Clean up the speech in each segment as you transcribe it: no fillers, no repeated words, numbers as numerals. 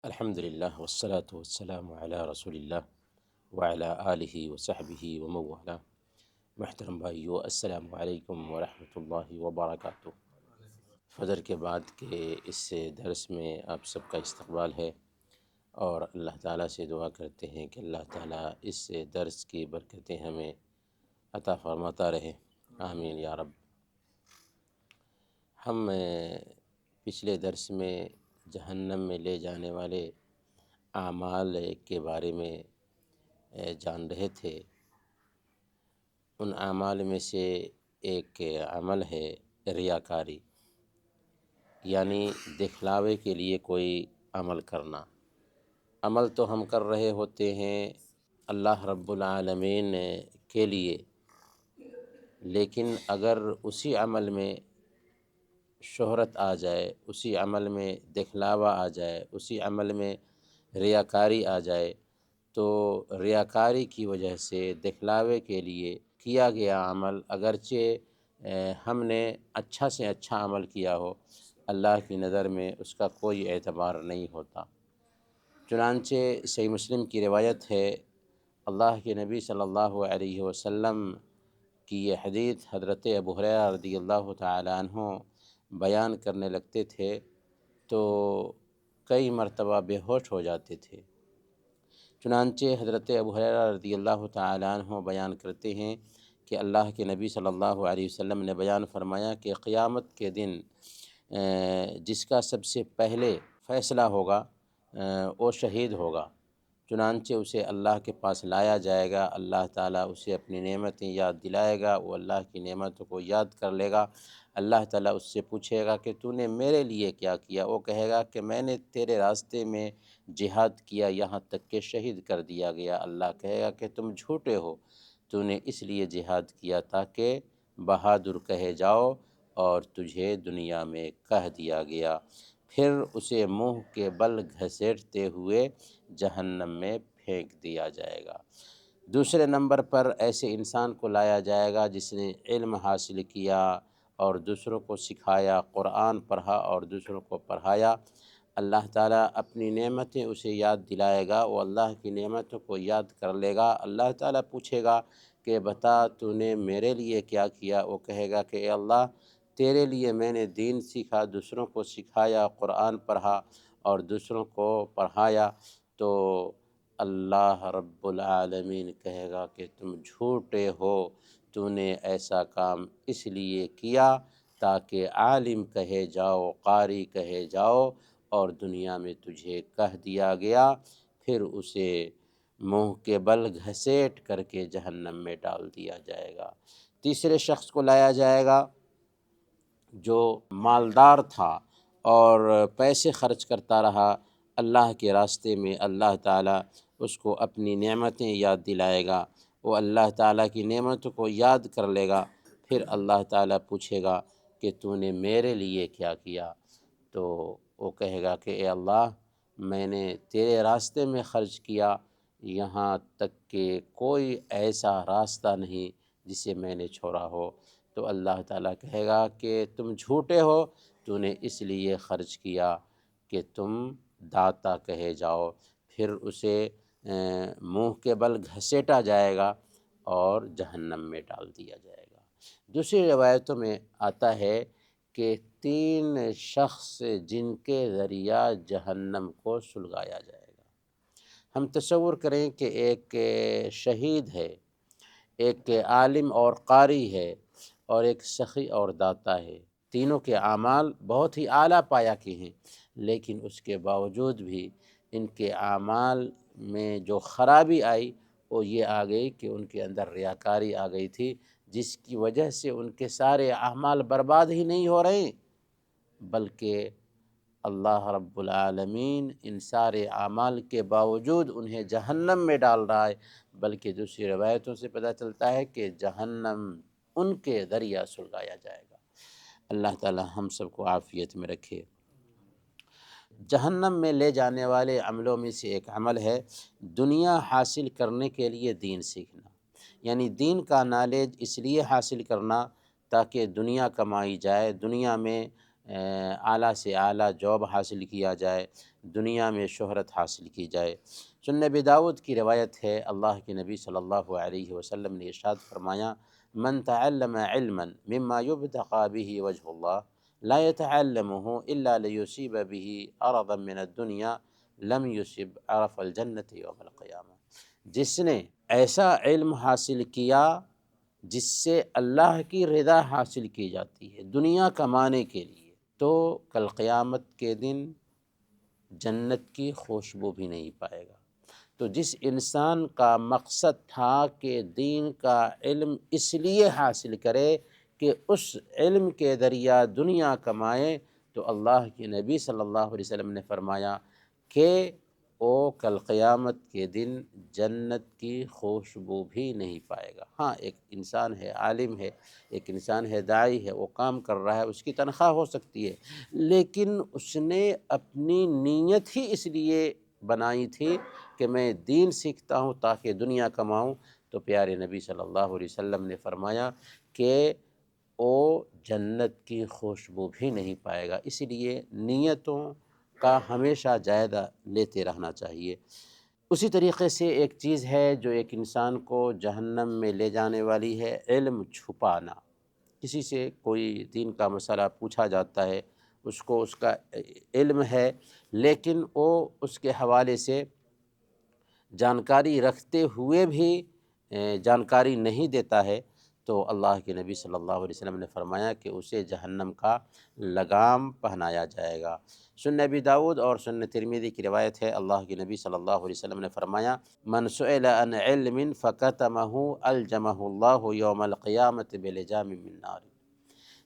الحمد للہ والصلاة والسلام علی رسول اللہ وعلی آلہ وصحبہ ومن والاه۔ محترم بھائیو، السلام علیکم ورحمۃ اللہ وبرکاتہ۔ فجر کے بعد کے اس درس میں آپ سب کا استقبال ہے، اور اللہ تعالیٰ سے دعا کرتے ہیں کہ اللہ تعالیٰ اس درس کی برکتیں ہمیں عطا فرماتا رہے، آمین یا رب۔ ہم پچھلے درس میں جہنم میں لے جانے والے اعمال کے بارے میں جان رہے تھے۔ ان اعمال میں سے ایک عمل ہے ریاکاری، یعنی دکھلاوے کے لیے کوئی عمل کرنا۔ عمل تو ہم کر رہے ہوتے ہیں اللہ رب العالمین کے لیے، لیکن اگر اسی عمل میں شہرت آ جائے، اسی عمل میں دکھلاوا آ جائے، اسی عمل میں ریاکاری آ جائے، تو ریاکاری کی وجہ سے دکھلاوے کے لیے کیا گیا عمل اگرچہ ہم نے اچھا سے اچھا عمل کیا ہو، اللہ کی نظر میں اس کا کوئی اعتبار نہیں ہوتا۔ چنانچہ صحیح مسلم کی روایت ہے، اللہ کے نبی صلی اللہ علیہ وسلم کی یہ حدیث حضرت ابو ہریرہ رضی اللہ تعالیٰ عنہ بیان کرنے لگتے تھے تو کئی مرتبہ بے ہوش ہو جاتے تھے۔ چنانچہ حضرت ابو ہریرہ رضی اللہ تعالیٰ عنہ بیان کرتے ہیں کہ اللہ کے نبی صلی اللہ علیہ وسلم نے بیان فرمایا کہ قیامت کے دن جس کا سب سے پہلے فیصلہ ہوگا وہ شہید ہوگا۔ چنانچہ اسے اللہ کے پاس لایا جائے گا، اللہ تعالیٰ اسے اپنی نعمتیں یاد دلائے گا، وہ اللہ کی نعمتوں کو یاد کر لے گا۔ اللہ تعالیٰ اس سے پوچھے گا کہ تو نے میرے لیے کیا کیا؟ وہ کہے گا کہ میں نے تیرے راستے میں جہاد کیا، یہاں تک کہ شہید کر دیا گیا۔ اللہ کہے گا کہ تم جھوٹے ہو، تو نے اس لیے جہاد کیا تاکہ بہادر کہے جاؤ، اور تجھے دنیا میں کہہ دیا گیا۔ پھر اسے منہ کے بل گھسیٹتے ہوئے جہنم میں پھینک دیا جائے گا۔ دوسرے نمبر پر ایسے انسان کو لایا جائے گا جس نے علم حاصل کیا اور دوسروں کو سکھایا، قرآن پڑھا اور دوسروں کو پڑھایا۔ اللہ تعالیٰ اپنی نعمتیں اسے یاد دلائے گا، وہ اللہ کی نعمتوں کو یاد کر لے گا۔ اللہ تعالیٰ پوچھے گا کہ بتا تو نے میرے لیے کیا کیا؟ وہ کہے گا کہ اے اللہ، تیرے لیے میں نے دین سیکھا، دوسروں کو سکھایا، قرآن پڑھا اور دوسروں کو پڑھایا۔ تو اللہ رب العالمین کہے گا کہ تم جھوٹے ہو، تو نے ایسا کام اس لیے کیا تاکہ عالم کہے جاؤ، قاری کہے جاؤ، اور دنیا میں تجھے کہہ دیا گیا۔ پھر اسے منہ کے بل گھسیٹ کر کے جہنم میں ڈال دیا جائے گا۔ تیسرے شخص کو لایا جائے گا جو مالدار تھا اور پیسے خرچ کرتا رہا اللہ کے راستے میں۔ اللہ تعالیٰ اس کو اپنی نعمتیں یاد دلائے گا، وہ اللہ تعالیٰ کی نعمتوں کو یاد کر لے گا۔ پھر اللہ تعالیٰ پوچھے گا کہ تو نے میرے لیے کیا کیا؟ تو وہ کہے گا کہ اے اللہ، میں نے تیرے راستے میں خرچ کیا، یہاں تک کہ کوئی ایسا راستہ نہیں جسے میں نے چھوڑا ہو۔ تو اللہ تعالیٰ کہے گا کہ تم جھوٹے ہو، تو نے اس لیے خرچ کیا کہ تم داتا کہے جاؤ۔ پھر اسے منہ کے بل گھسیٹا جائے گا اور جہنم میں ڈال دیا جائے گا۔ دوسری روایتوں میں آتا ہے کہ 3 شخص جن کے ذریعہ جہنم کو سلگایا جائے گا۔ ہم تصور کریں کہ ایک شہید ہے، ایک عالم اور قاری ہے، اور ایک سخی اور داتا ہے۔ تینوں کے اعمال بہت ہی اعلیٰ پایہ کے ہیں، لیکن اس کے باوجود بھی ان کے اعمال میں جو خرابی آئی وہ یہ آ گئی کہ ان کے اندر ریاکاری آ گئی تھی، جس کی وجہ سے ان کے سارے اعمال برباد ہی نہیں ہو رہے، بلکہ اللہ رب العالمین ان سارے اعمال کے باوجود انہیں جہنم میں ڈال رہا ہے۔ بلکہ دوسری روایتوں سے پتہ چلتا ہے کہ جہنم ان کے ذریعہ سلگایا جائے گا۔ اللہ تعالی ہم سب کو عافیت میں رکھے۔ جہنم میں لے جانے والے عملوں میں سے ایک عمل ہے دنیا حاصل کرنے کے لیے دین سیکھنا، یعنی دین کا نالج اس لیے حاصل کرنا تاکہ دنیا کمائی جائے، دنیا میں اعلیٰ سے اعلیٰ جاب حاصل کیا جائے، دنیا میں شہرت حاصل کی جائے۔ سنن ابی داؤد کی روایت ہے، اللہ کے نبی صلی اللہ علیہ وسلم نے ارشاد فرمایا، من تعلم علما مما يبتغى به وجه الله لا يتعلمه الا ليصيب به عرضا من الدنيا لم يصب عرف الجنة يوم القیامہ۔ جس نے ایسا علم حاصل کیا جس سے اللہ کی رضا حاصل کی جاتی ہے دنیا کمانے کے لیے، تو کل قیامت کے دن جنت کی خوشبو بھی نہیں پائے گا۔ تو جس انسان کا مقصد تھا کہ دین کا علم اس لیے حاصل کرے کہ اس علم کے ذریعہ دنیا کمائے، تو اللہ کے نبی صلی اللہ علیہ وسلم نے فرمایا کہ وہ کل قیامت کے دن جنت کی خوشبو بھی نہیں پائے گا۔ ہاں، ایک انسان ہے، عالم ہے، ایک انسان ہے، داعی ہے، وہ کام کر رہا ہے، اس کی تنخواہ ہو سکتی ہے، لیکن اس نے اپنی نیت ہی اس لیے بنائی تھی کہ میں دین سیکھتا ہوں تاکہ دنیا کماؤں، تو پیارے نبی صلی اللہ علیہ وسلم نے فرمایا کہ وہ جنت کی خوشبو بھی نہیں پائے گا۔ اس لیے نیتوں کا ہمیشہ جائزہ لیتے رہنا چاہیے۔ اسی طریقے سے ایک چیز ہے جو ایک انسان کو جہنم میں لے جانے والی ہے، علم چھپانا۔ کسی سے کوئی دین کا مسئلہ پوچھا جاتا ہے، اس کو اس کا علم ہے، لیکن وہ اس کے حوالے سے جانکاری رکھتے ہوئے بھی جانکاری نہیں دیتا ہے، تو اللہ کے نبی صلی اللہ علیہ وسلم نے فرمایا کہ اسے جہنم کا لگام پہنایا جائے گا۔ سنن ابی داؤد اور سنن ترمذی کی روایت ہے، اللہ کے نبی صلی اللہ علیہ وسلم نے فرمایا، من سئل عن علم فکتمہ الجمہ اللہ یوم القیامۃ بلجام من نار۔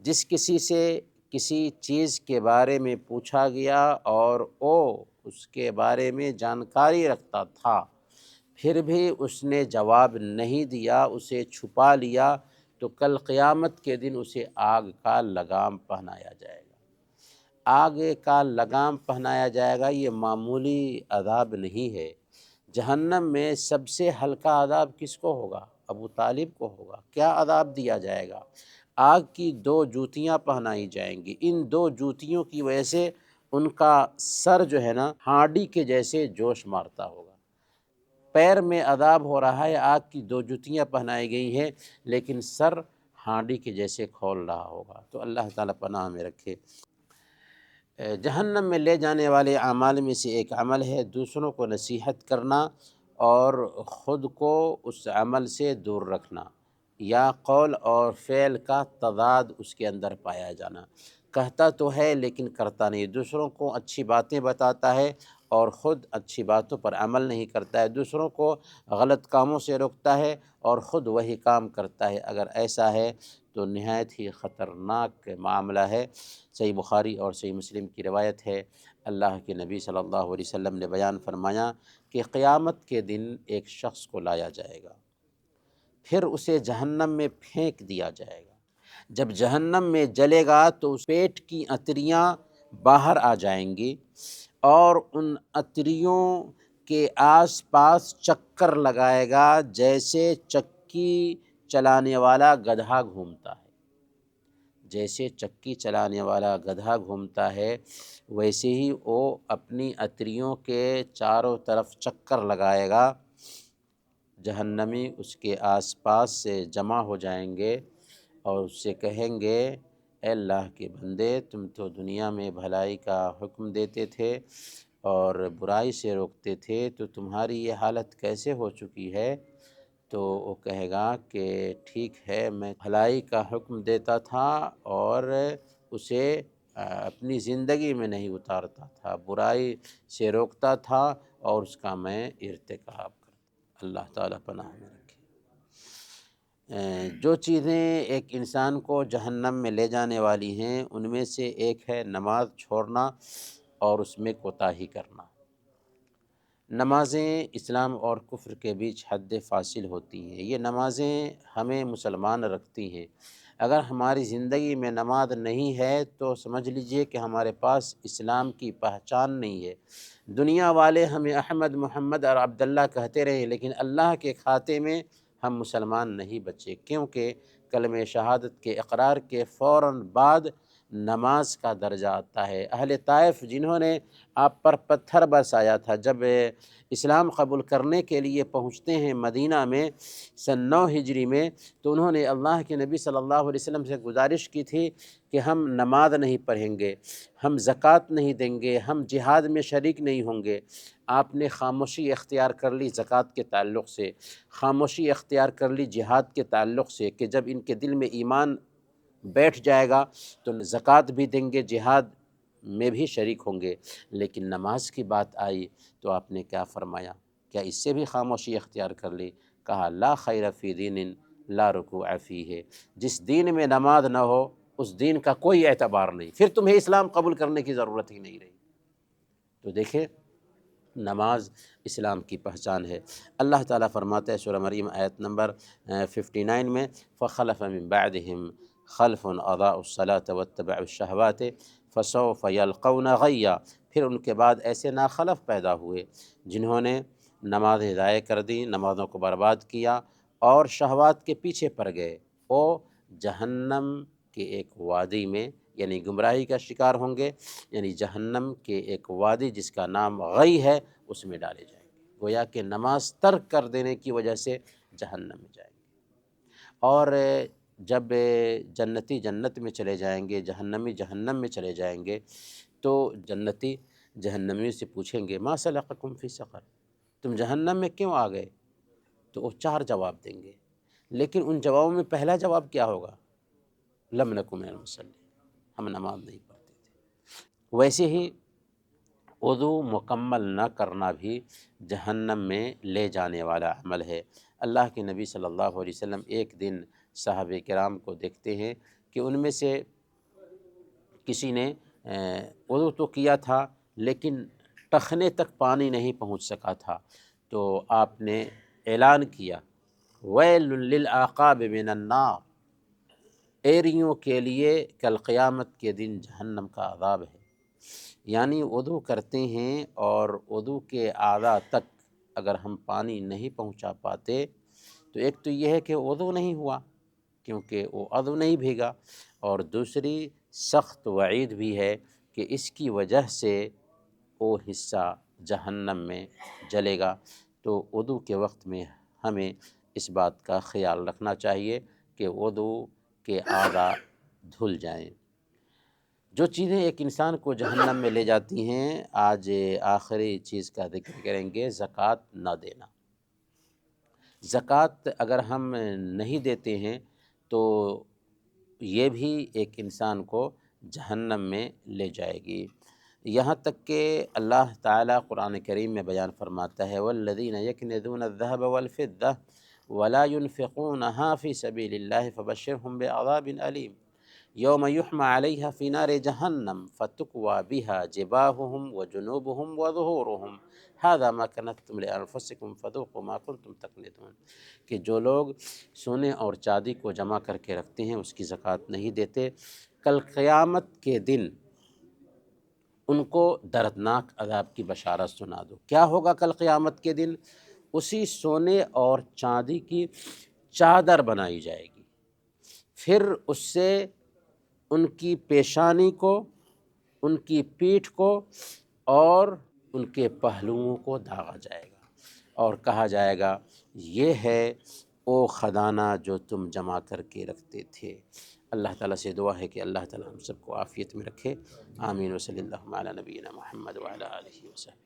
جس کسی سے کسی چیز کے بارے میں پوچھا گیا اور وہ اس کے بارے میں جانکاری رکھتا تھا، پھر بھی اس نے جواب نہیں دیا، اسے چھپا لیا، تو کل قیامت کے دن اسے آگ کا لگام پہنایا جائے گا۔ آگ کا لگام پہنایا جائے گا، یہ معمولی عذاب نہیں ہے۔ جہنم میں سب سے ہلکا عذاب کس کو ہوگا؟ ابو طالب کو ہوگا۔ کیا عذاب دیا جائے گا؟ آگ کی 2 جوتیاں پہنائی جائیں گی، ان 2 جوتیوں کی وجہ سے ان کا سر جو ہے نا ہانڈی کے جیسے جوش مارتا ہوگا۔ پیر میں عذاب ہو رہا ہے، آگ کی 2 جوتیاں پہنائی گئی ہیں، لیکن سر ہانڈی کے جیسے کھول رہا ہوگا۔ تو اللہ تعالیٰ پناہ میں رکھے۔ جہنم میں لے جانے والے اعمال میں سے ایک عمل ہے دوسروں کو نصیحت کرنا اور خود کو اس عمل سے دور رکھنا، یا قول اور فعل کا تضاد اس کے اندر پایا جانا۔ کہتا تو ہے لیکن کرتا نہیں، دوسروں کو اچھی باتیں بتاتا ہے اور خود اچھی باتوں پر عمل نہیں کرتا ہے، دوسروں کو غلط کاموں سے روکتا ہے اور خود وہی کام کرتا ہے۔ اگر ایسا ہے تو نہایت ہی خطرناک معاملہ ہے۔ صحیح بخاری اور صحیح مسلم کی روایت ہے، اللہ کے نبی صلی اللہ علیہ وسلم نے بیان فرمایا کہ قیامت کے دن ایک شخص کو لایا جائے گا، پھر اسے جہنم میں پھینک دیا جائے گا۔ جب جہنم میں جلے گا تو اس پیٹ کی اتریاں باہر آ جائیں گی اور ان اتریوں کے آس پاس چکر لگائے گا جیسے چکی چلانے والا گدھا گھومتا ہے۔ جیسے چکی چلانے والا گدھا گھومتا ہے ویسے ہی وہ اپنی اتریوں کے چاروں طرف چکر لگائے گا۔ جہنمی اس کے آس پاس سے جمع ہو جائیں گے اور اس سے کہیں گے، اے اللہ کے بندے، تم تو دنیا میں بھلائی کا حکم دیتے تھے اور برائی سے روکتے تھے، تو تمہاری یہ حالت کیسے ہو چکی ہے؟ تو وہ کہے گا کہ ٹھیک ہے، میں بھلائی کا حکم دیتا تھا اور اسے اپنی زندگی میں نہیں اتارتا تھا، برائی سے روکتا تھا اور اس کا میں ارتکاب کرتا۔ اللہ تعالیٰ پناہ میں رکھے۔ جو چیزیں ایک انسان کو جہنم میں لے جانے والی ہیں ان میں سے ایک ہے نماز چھوڑنا اور اس میں کوتاہی کرنا۔ نمازیں اسلام اور کفر کے بیچ حد فاصل ہوتی ہیں، یہ نمازیں ہمیں مسلمان رکھتی ہیں۔ اگر ہماری زندگی میں نماز نہیں ہے تو سمجھ لیجئے کہ ہمارے پاس اسلام کی پہچان نہیں ہے۔ دنیا والے ہمیں احمد، محمد اور عبداللہ کہتے رہے، لیکن اللہ کے کھاتے میں ہم مسلمان نہیں بچے، کیونکہ کلمہ شہادت کے اقرار کے فوراً بعد نماز کا درجہ آتا ہے۔ اہل طائف جنہوں نے آپ پر پتھر برسایا تھا، جب اسلام قبول کرنے کے لیے پہنچتے ہیں مدینہ میں سن 9 ہجری میں، تو انہوں نے اللہ کے نبی صلی اللہ علیہ وسلم سے گزارش کی تھی کہ ہم نماز نہیں پڑھیں گے، ہم زکوٰۃ نہیں دیں گے، ہم جہاد میں شریک نہیں ہوں گے۔ آپ نے خاموشی اختیار کر لی زکوٰۃ کے تعلق سے، خاموشی اختیار کر لی جہاد کے تعلق سے، کہ جب ان کے دل میں ایمان بیٹھ جائے گا تو زکوٰۃ بھی دیں گے، جہاد میں بھی شریک ہوں گے۔ لیکن نماز کی بات آئی تو آپ نے کیا فرمایا؟ کیا اس سے بھی خاموشی اختیار کر لی؟ کہا لا خیر فی دین لا رکوع فیہ، جس دین میں نماز نہ ہو اس دین کا کوئی اعتبار نہیں، پھر تمہیں اسلام قبول کرنے کی ضرورت ہی نہیں رہی۔ تو دیکھیں نماز اسلام کی پہچان ہے۔ اللہ تعالیٰ فرماتے ہیں سورہ مریم آیت نمبر 59 میں فخلف من بعدہم خلف اضاعوا الصلاۃ واتبعوا الشہوات فسوف یلقون غیا، پھر ان کے بعد ایسے ناخلف پیدا ہوئے جنہوں نے نماز ضائع کر دی، نمازوں کو برباد کیا اور شہوات کے پیچھے پڑ گئے، وہ جہنم کے ایک وادی میں یعنی گمراہی کا شکار ہوں گے، یعنی جہنم کے ایک وادی جس کا نام غی ہے اس میں ڈالے جائیں گے۔ گویا کہ نماز ترک کر دینے کی وجہ سے جہنم میں جائیں گے، اور جب جنتی جنت میں چلے جائیں گے، جہنمی جہنم میں چلے جائیں گے، تو جنتی جہنمیوں سے پوچھیں گے ما سلککم فی سقر، تم جہنم میں کیوں آ گئے؟ تو وہ 4 جواب دیں گے، لیکن ان جوابوں میں پہلا جواب کیا ہوگا؟ لم نک من المصلین، ہم نماز نہیں پڑھتے تھے۔ ویسے ہی وضو مکمل نہ کرنا بھی جہنم میں لے جانے والا عمل ہے۔ اللہ کے نبی صلی اللہ علیہ وسلم ایک دن صحابہ کرام کو دیکھتے ہیں کہ ان میں سے کسی نے وضو تو کیا تھا لیکن ٹخنے تک پانی نہیں پہنچ سکا تھا، تو آپ نے اعلان کیا ویل للعقاب من النار، ایریوں کے لیے کل قیامت کے دن جہنم کا عذاب ہے۔ یعنی وضو کرتے ہیں اور وضو کے اعضاء تک اگر ہم پانی نہیں پہنچا پاتے تو ایک تو یہ ہے کہ وضو نہیں ہوا کیونکہ وہ عضو نہیں بھیگا، اور دوسری سخت وعید بھی ہے کہ اس کی وجہ سے وہ حصہ جہنم میں جلے گا۔ تو وضو کے وقت میں ہمیں اس بات کا خیال رکھنا چاہیے کہ وضو کے اعضاء دھل جائیں۔ جو چیزیں ایک انسان کو جہنم میں لے جاتی ہیں، آج آخری چیز کا ذکر کریں گے، زکوٰۃ نہ دینا۔ زکوٰۃ اگر ہم نہیں دیتے ہیں تو یہ بھی ایک انسان کو جہنم میں لے جائے گی، یہاں تک کہ اللہ تعالیٰ قرآن کریم میں بیان فرماتا ہے والذین یکنزون الذہب والفضہ ولا ينفقونها فی سبیل اللہ فبشرهم بعذاب علیم یوم یحمى علیہا فی نار جہنم فتکوی بہا جباہہم وجنوبہم وظہورہم ھذا ما کنزتم لانفسکم فذوقوا ما کنتم تکنزون، کہ جو لوگ سونے اور چاندی کو جمع کر کے رکھتے ہیں اس کی زکوٰۃ نہیں دیتے، کل قیامت کے دن ان کو دردناک عذاب کی بشارت سنا دو۔ کیا ہوگا کل قیامت کے دن؟ اسی سونے اور چاندی کی چادر بنائی جائے گی، پھر اس سے ان کی پیشانی کو، ان کی پیٹھ کو اور ان کے پہلوؤں کو داغا جائے گا اور کہا جائے گا یہ ہے وہ خزانہ جو تم جمع کر کے رکھتے تھے۔ اللہ تعالیٰ سے دعا ہے کہ اللہ تعالیٰ ہم سب کو عافیت میں رکھے، آمین، وصلی اللہ علی نبینا محمد وعلی آلہ وصحبہ۔